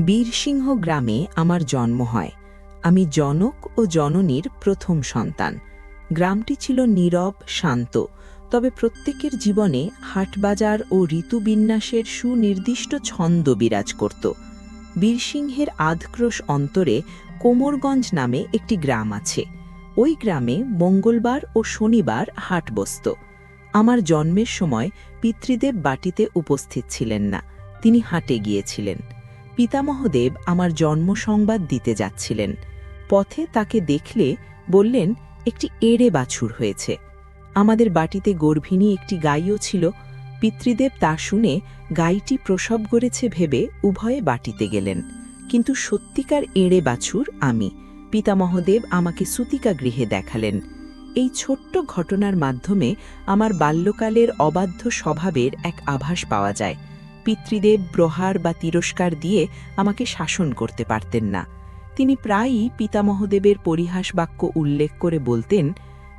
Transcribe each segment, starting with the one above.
বীরসিংহ গ্রামে আমার জন্ম হয়। আমি জনক ও জননীর প্রথম সন্তান। গ্রামটি ছিল নীরব, শান্ত, তবে প্রত্যেকের জীবনে হাটবাজার ও ঋতুবিন্যাসের সুনির্দিষ্ট ছন্দ বিরাজ করত। বীরসিংহের আধক্রোশ অন্তরে কোমরগঞ্জ নামে একটি গ্রাম আছে। ওই গ্রামে মঙ্গলবার ও শনিবার হাট বসত। আমার জন্মের সময় পিতৃদেব বাটিতে উপস্থিত ছিলেন না, তিনি হাটে গিয়েছিলেন। পিতামহদেব আমার জন্ম সংবাদ দিতে যাচ্ছিলেন। পথে তাকে দেখলে বললেন, একটি এড়ে বাছুর হয়েছে। আমাদের বাটিতে গর্ভিণী একটি গাইও ছিল। পিতৃদেব তা শুনে গাইটি প্রসব করেছে ভেবে উভয়ে বাটিতে গেলেন, কিন্তু সত্যিকার এড়ে বাছুর আমি। পিতামহদেব আমাকে সূতিকা গৃহে দেখালেন। এই ছোট্ট ঘটনার মাধ্যমে আমার বাল্যকালের অবাধ্য স্বভাবের এক আভাস পাওয়া যায়। পিতৃদেব প্রহার বা তিরস্কার দিয়ে আমাকে শাসন করতে পারতেন না। তিনি প্রায়ই পিতামহদেবের পরিহাস বাক্য উল্লেখ করে বলতেন,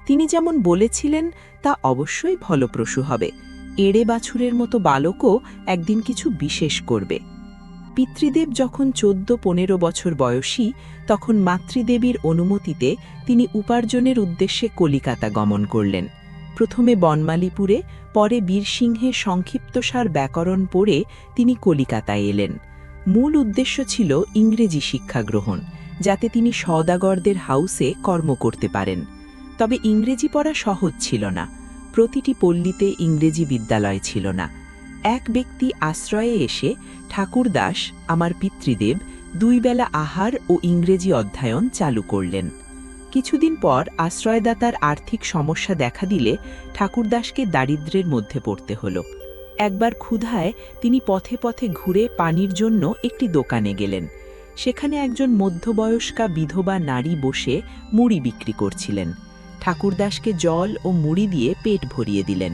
তিনি যেমন বলেছিলেন তা অবশ্যই ফলপ্রসূ হবে। এড়ে বাছুরের মতো বালকও একদিন কিছু বিশেষ করবে। পিতৃদেব যখন 14-15 বছর বয়সী, তখন মাতৃদেবীর অনুমতিতে তিনি উপার্জনের উদ্দেশ্যে কলিকাতা গমন করলেন। প্রথমে বনমালীপুরে, পরে বীরসিংহে সংক্ষিপ্তসার ব্যাকরণ পড়ে তিনি কলিকাতায় এলেন। মূল উদ্দেশ্য ছিল ইংরেজি শিক্ষা গ্রহণ, যাতে তিনি সওদাগরদের হাউসে কর্ম করতে পারেন। তবে ইংরেজি পড়া সহজ ছিল না। প্রতিটি পল্লীতে ইংরেজি বিদ্যালয় ছিল না। এক ব্যক্তি আশ্রয়ে এসে ঠাকুরদাস, আমার পিতৃদেব, 2 বেলা আহার ও ইংরেজি অধ্যয়ন চালু করলেন। কিছুদিন পর আশ্রয়দাতার আর্থিক সমস্যা দেখা দিলে ঠাকুরদাসকে দারিদ্র্যের মধ্যে পড়তে হল। একবার ক্ষুধায় তিনি পথে পথে ঘুরে পানির জন্য একটি দোকানে গেলেন। সেখানে একজন মধ্যবয়স্কা বিধবা নারী বসে মুড়ি বিক্রি করছিলেন। ঠাকুরদাসকে জল ও মুড়ি দিয়ে পেট ভরিয়ে দিলেন।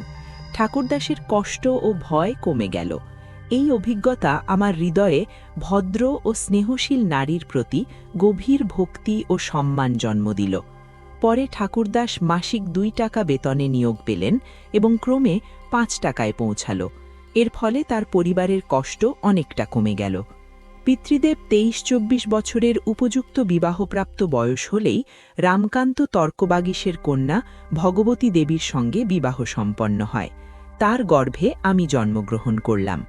ঠাকুরদাসের কষ্ট ও ভয় কমে গেল। এই অভিজ্ঞতা আমার হৃদয়ে ভদ্র ও স্নেহশীল নারীর প্রতি গভীর ভক্তি ও সম্মান জন্ম দিল। পরে ঠাকুরদাস মাসিক 2 টাকা বেতনে নিয়োগ পেলেন এবং ক্রমে 5 টাকায় পৌঁছাল। এর ফলে তার পরিবারের কষ্ট অনেকটা কমে গেল। পিতৃদেব 23-24 বছরের উপযুক্ত বিবাহপ্রাপ্ত বয়স হলেই রামকান্ত তর্কবাগীশের কন্যা ভগবতী দেবীর সঙ্গে বিবাহ সম্পন্ন হয়। তার গর্ভে আমি জন্মগ্রহণ করলাম।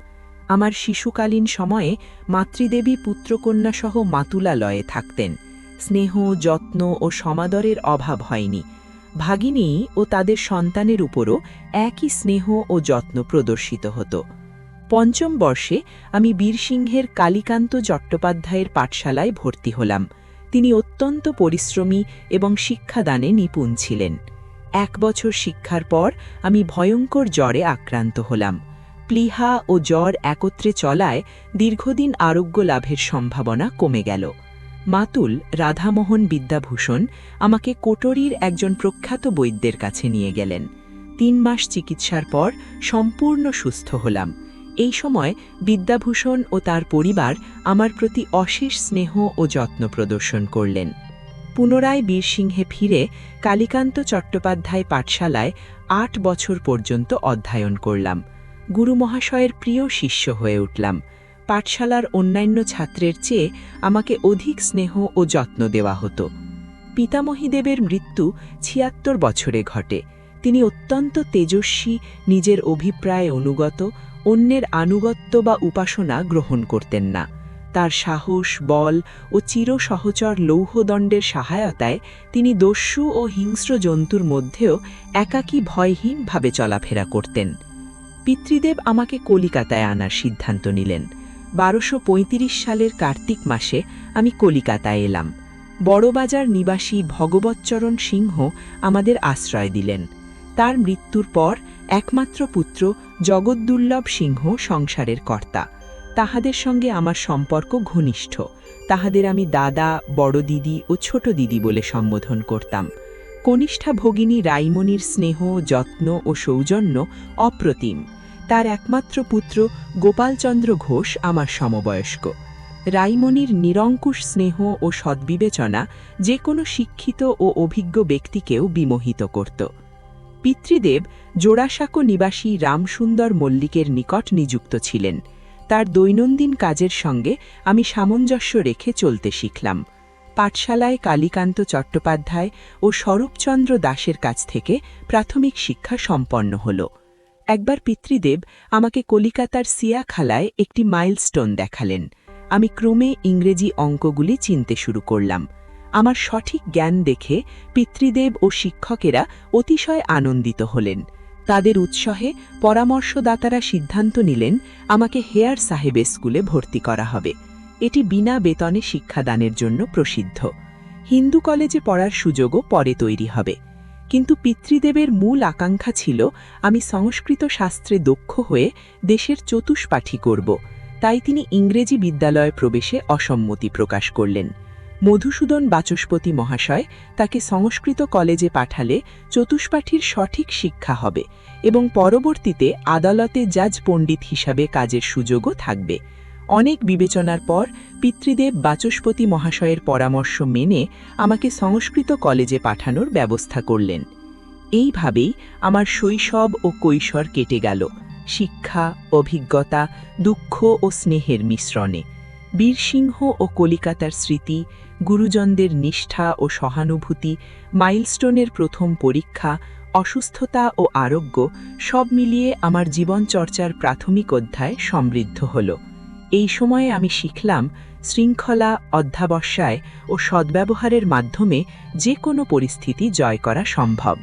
আমার শিশুকালীন সময়ে মাতৃদেবী পুত্রকন্যাসহ মাতুলালয়ে থাকতেন। স্নেহ, যত্ন ও সমাদরের অভাব হয়নি। ভাগিনী ও তাদের সন্তানের উপরও একই স্নেহ ও যত্ন প্রদর্শিত হতো। 5ম বর্ষে আমি বীরসিংহের কালীকান্ত চট্টোপাধ্যায়ের পাঠশালায় ভর্তি হলাম। তিনি অত্যন্ত পরিশ্রমী এবং শিক্ষাদানে নিপুণ ছিলেন। 1 বছর শিক্ষার পর আমি ভয়ঙ্কর জ্বরে আক্রান্ত হলাম। প্লীহা ও জ্বর একত্রে চলায় দীর্ঘদিন আরোগ্য লাভের সম্ভাবনা কমে গেল। মাতুল রাধামোহন বিদ্যাভূষণ আমাকে কোটরির একজন প্রখ্যাত বৈদ্যের কাছে নিয়ে গেলেন। 3 মাস চিকিৎসার পর সম্পূর্ণ সুস্থ হলাম। এই সময় বিদ্যাভূষণ ও তার পরিবার আমার প্রতি অশেষ স্নেহ ও যত্ন প্রদর্শন করলেন। পুনরায় বীরসিংহে ফিরে কালীকান্ত চট্টোপাধ্যায় পাঠশালায় 8 বছর পর্যন্ত অধ্যয়ন করলাম। গুরু মহাশয়ের প্রিয় শিষ্য হয়ে উঠলাম। পাঠশালার অন্যান্য ছাত্রের চেয়ে আমাকে অধিক স্নেহ ও যত্ন দেওয়া হতো। পিতামহীদেবের মৃত্যু 76 বছরে ঘটে। তিনি অত্যন্ত তেজস্বী, নিজের অভিপ্রায়ে অনুগত, অন্যের আনুগত্য বা উপাসনা গ্রহণ করতেন না। তার সাহস, বল ও চিরসহচর লৌহদণ্ডের সহায়তায় তিনি দস্যু ও হিংস্র জন্তুর মধ্যেও একাকী ভয়হীনভাবে চলাফেরা করতেন। পিতৃদেব আমাকে কলিকাতায় আনার সিদ্ধান্ত নিলেন। 1235 সালের কার্তিক মাসে আমি কলিকাতায় এলাম। বড়বাজার নিবাসী ভগবৎচরণ সিংহ আমাদের আশ্রয় দিলেন। তার মৃত্যুর পর একমাত্র পুত্র জগদ্দুর্লভ সিংহ সংসারের কর্তা। তাহাদের সঙ্গে আমার সম্পর্ক ঘনিষ্ঠ। তাহাদের আমি দাদা, বড় দিদি ও ছোট দিদি বলে সম্বোধন করতাম। কনিষ্ঠা ভগিনী রাইমণির স্নেহ, যত্ন ও সৌজন্য অপ্রতিম। তার একমাত্র পুত্র গোপালচন্দ্র ঘোষ আমার সমবয়স্ক। রাইমণির নিরঙ্কুশ স্নেহ ও সদ্বিবেচনা যে কোনো শিক্ষিত ও অভিজ্ঞ ব্যক্তিকেও বিমোহিত করত। পিতৃদেব জোড়াসাঁকো নিবাসী রামসুন্দর মল্লিকের নিকট নিযুক্ত ছিলেন। তার দৈনন্দিন কাজের সঙ্গে আমি সামঞ্জস্য রেখে চলতে শিখলাম। পাঠশালায় কালীকান্ত চট্টোপাধ্যায় ও স্বরূপচন্দ্র দাশের কাছ থেকে প্রাথমিক শিক্ষা সম্পন্ন হল। একবার পিতৃদেব আমাকে কলিকাতার সিয়াখালায় একটি মাইলস্টোন দেখালেন। আমি ক্রমে ইংরেজি অঙ্কগুলি চিনতে শুরু করলাম। আমার সঠিক জ্ঞান দেখে পিতৃদেব ও শিক্ষকেরা অতিশয় আনন্দিত হলেন। তাদের উৎসাহে পরামর্শদাতারা সিদ্ধান্ত নিলেন আমাকে হেয়ার সাহেবের স্কুলে ভর্তি করা হবে। এটি বিনা বেতনে শিক্ষাদানের জন্য প্রসিদ্ধ। হিন্দু কলেজে পড়ার সুযোগও পরে তৈরি হবে। কিন্তু পিতৃদেবের মূল আকাঙ্ক্ষা ছিল আমি সংস্কৃত শাস্ত্রে দক্ষ হয়ে দেশের চতুষ্পাঠী করব। তাই তিনি ইংরেজি বিদ্যালয়ে প্রবেশে অসম্মতি প্রকাশ করলেন। মধুসূদন বাচস্পতি মহাশয় তাকে সংস্কৃত কলেজে পাঠালে চতুষ্পাঠীর সঠিক শিক্ষা হবে এবং পরবর্তীতে আদালতে জাজ পণ্ডিত হিসাবে কাজের সুযোগও থাকবে। অনেক বিবেচনার পর পিতৃদেব বাচস্পতি মহাশয়ের পরামর্শ মেনে আমাকে সংস্কৃত কলেজে পাঠানোর ব্যবস্থা করলেন। এইভাবেই আমার শৈশব ও কৈশোর কেটে গেল, শিক্ষা, অভিজ্ঞতা, দুঃখ ও স্নেহের মিশ্রণে। বীরসিংহ ও কলিকাতার স্মৃতি, গুরুজনদের নিষ্ঠা ও সহানুভূতি, মাইলস্টোনের প্রথম পরীক্ষা, অসুস্থতা ও আরোগ্য সব মিলিয়ে আমার জীবনচর্চার প্রাথমিক অধ্যায় সমৃদ্ধ হল। এই সময়ে আমি শিখলাম শৃঙ্খলা, অধ্যাবসায় ও সদ্ব্যবহারের মাধ্যমে যে কোনো পরিস্থিতি জয় করা সম্ভব।